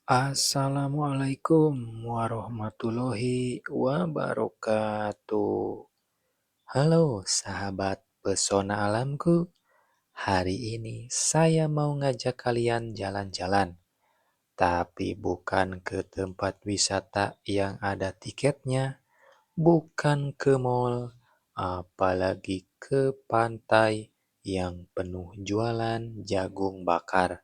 Assalamualaikum warahmatullahi wabarakatuh. Halo sahabat pesona alamku, hari ini saya mau ngajak kalian jalan-jalan, tapi bukan ke tempat wisata yang ada tiketnya, bukan ke mall, apalagi ke pantai yang penuh jualan jagung bakar.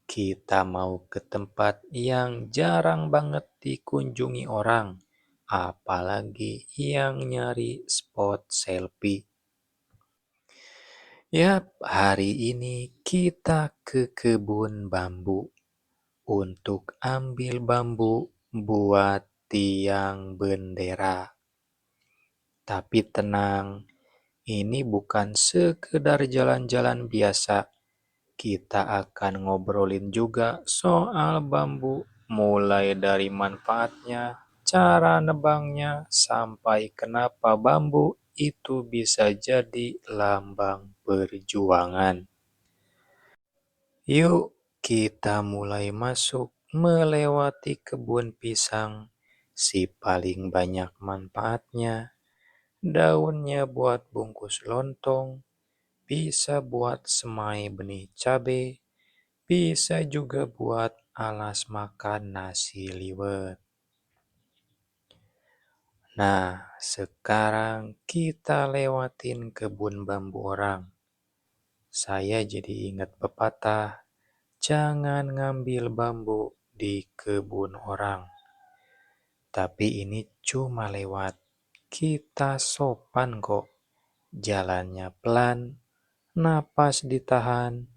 Kita mau ke tempat yang jarang banget dikunjungi orang, apalagi yang nyari spot selfie. Yap, hari ini kita ke kebun bambu untuk ambil bambu buat tiang bendera. Tapi tenang, ini bukan sekedar jalan-jalan biasa. Kita akan ngobrolin juga soal bambu, mulai dari manfaatnya, cara nebangnya, sampai kenapa bambu itu bisa jadi lambang perjuangan. Yuk, kita mulai masuk melewati kebun pisang, si paling banyak manfaatnya. Daunnya buat bungkus lontong, bisa buat semai benih cabai, bisa juga buat alas makan nasi liwet. Nah, sekarang kita lewatin kebun bambu orang. Saya jadi ingat pepatah, jangan ngambil bambu di kebun orang. Tapi ini cuma lewat. Kita sopan kok. Jalannya pelan, napas ditahan,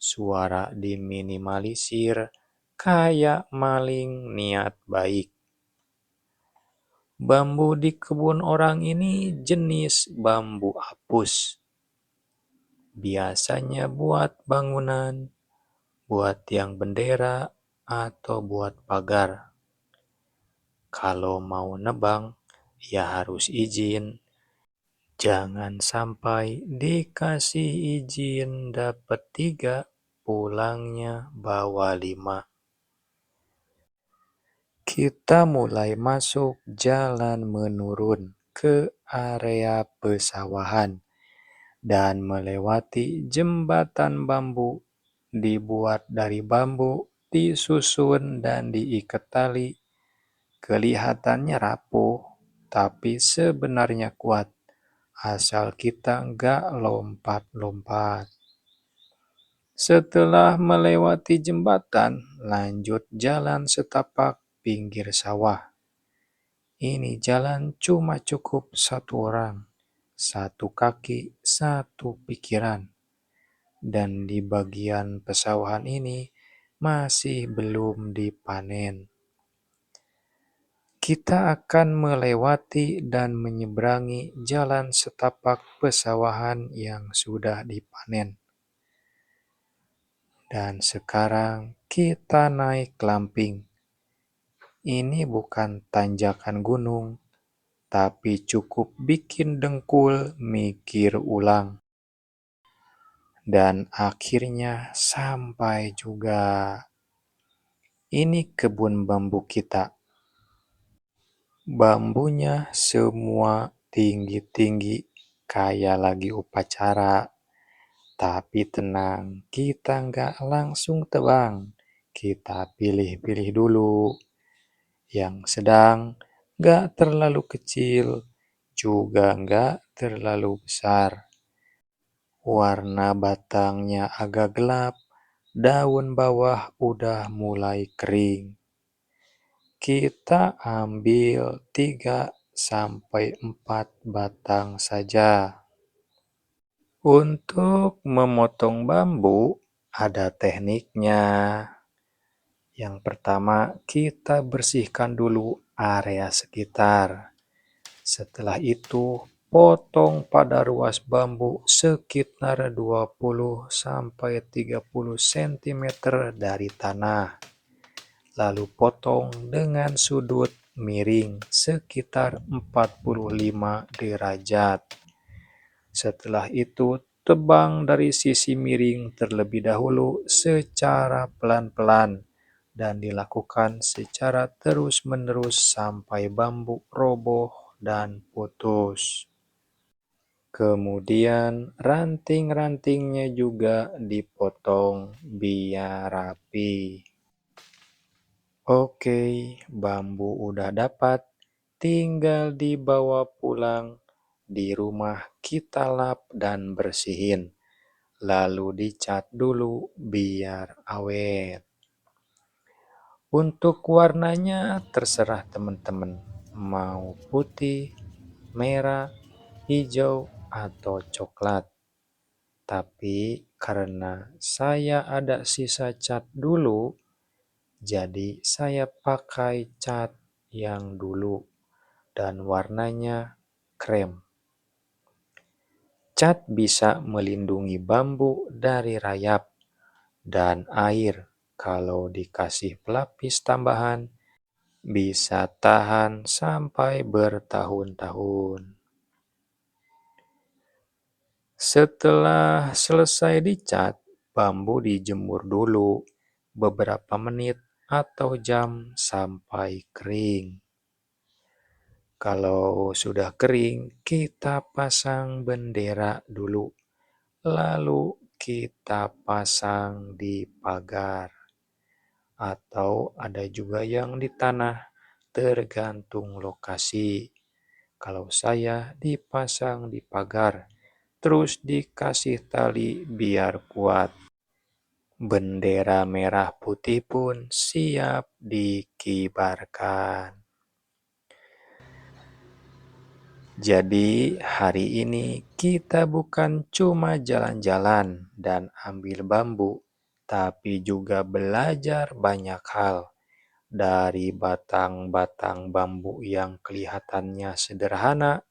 suara diminimalisir, kayak maling niat baik. Bambu di kebun orang ini jenis bambu apus. Biasanya buat bangunan, buat tiang bendera, atau buat pagar. Kalau mau nebang, ya harus izin. Jangan sampai dikasih izin dapat 3, pulangnya bawa 5. Kita mulai masuk jalan menurun ke area pesawahan dan melewati jembatan bambu dibuat dari bambu, disusun dan diikat tali. Kelihatannya rapuh, tapi sebenarnya kuat, asal kita nggak lompat-lompat. Setelah melewati jembatan, lanjut jalan setapak pinggir sawah. Ini jalan cuma cukup satu orang, satu kaki, satu pikiran. Dan di bagian pesawahan ini masih belum dipanen. Kita akan melewati dan menyeberangi jalan setapak pesawahan yang sudah dipanen. Dan sekarang kita naik lamping. Ini bukan tanjakan gunung, tapi cukup bikin dengkul mikir ulang. Dan akhirnya sampai juga. Ini kebun bambu kita. Bambunya semua tinggi-tinggi, kayak lagi upacara. Tapi tenang, kita nggak langsung tebang. Kita pilih-pilih dulu. Yang sedang, nggak terlalu kecil, juga nggak terlalu besar. Warna batangnya agak gelap, daun bawah udah mulai kering. Kita ambil 3-4 batang saja. Untuk memotong bambu, ada tekniknya. Yang pertama, kita bersihkan dulu area sekitar. Setelah itu, potong pada ruas bambu sekitar 20-30 cm dari tanah. Lalu potong dengan sudut miring sekitar 45 derajat. Setelah itu, tebang dari sisi miring terlebih dahulu secara pelan-pelan dan dilakukan secara terus-menerus sampai bambu roboh dan putus. Kemudian ranting-rantingnya juga dipotong biar rapi. Oke, bambu udah dapat, tinggal dibawa pulang. Di rumah kita lap dan bersihin, lalu dicat dulu biar awet. Untuk warnanya terserah teman-teman, mau putih, merah, hijau, atau coklat. Tapi karena saya ada sisa cat dulu, jadi saya pakai cat yang dulu dan warnanya krem. Cat bisa melindungi bambu dari rayap dan air. Kalau dikasih pelapis tambahan, bisa tahan sampai bertahun-tahun. Setelah selesai dicat, bambu dijemur dulu beberapa menit atau jam sampai kering. Kalau sudah kering, kita pasang bendera dulu, lalu kita pasang di pagar. Atau ada juga yang di tanah, tergantung lokasi. Kalau saya dipasang di pagar, terus dikasih tali biar kuat. Bendera merah putih pun siap dikibarkan. Jadi hari ini kita bukan cuma jalan-jalan dan ambil bambu, tapi juga belajar banyak hal. Dari batang-batang bambu yang kelihatannya sederhana,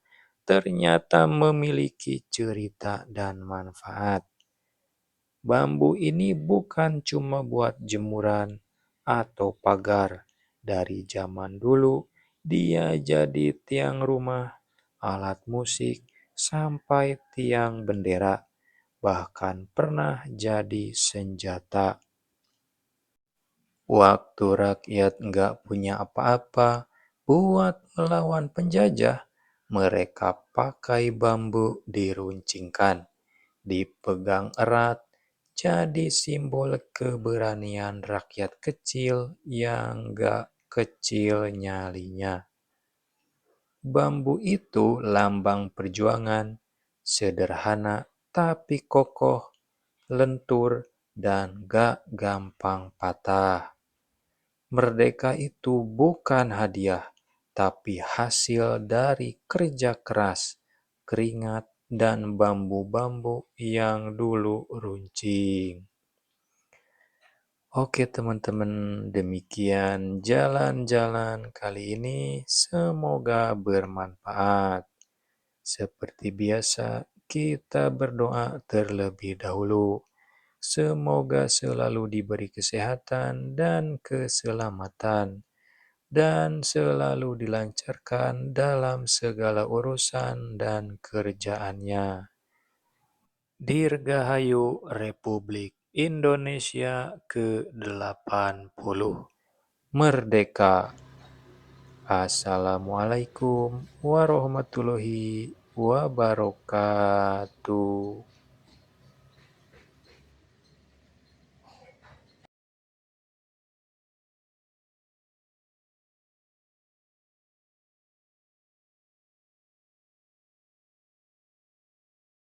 ternyata memiliki cerita dan manfaat. Bambu ini bukan cuma buat jemuran atau pagar. Dari zaman dulu, dia jadi tiang rumah, alat musik, sampai tiang bendera. Bahkan pernah jadi senjata. Waktu rakyat nggak punya apa-apa buat melawan penjajah, mereka pakai bambu diruncingkan, dipegang erat, jadi simbol keberanian rakyat kecil yang nggak kecil nyalinya. Bambu itu lambang perjuangan, sederhana tapi kokoh, lentur, dan gak gampang patah. Merdeka itu bukan hadiah, tapi hasil dari kerja keras, keringat, dan bambu-bambu yang dulu runcing. Oke teman-teman, demikian jalan-jalan kali ini. Semoga bermanfaat. Seperti biasa, kita berdoa terlebih dahulu. Semoga selalu diberi kesehatan dan keselamatan, dan selalu dilancarkan dalam segala urusan dan kerjaannya. Dirgahayu Republik Indonesia ke-80. Merdeka! Assalamualaikum warahmatullahi wabarakatuh.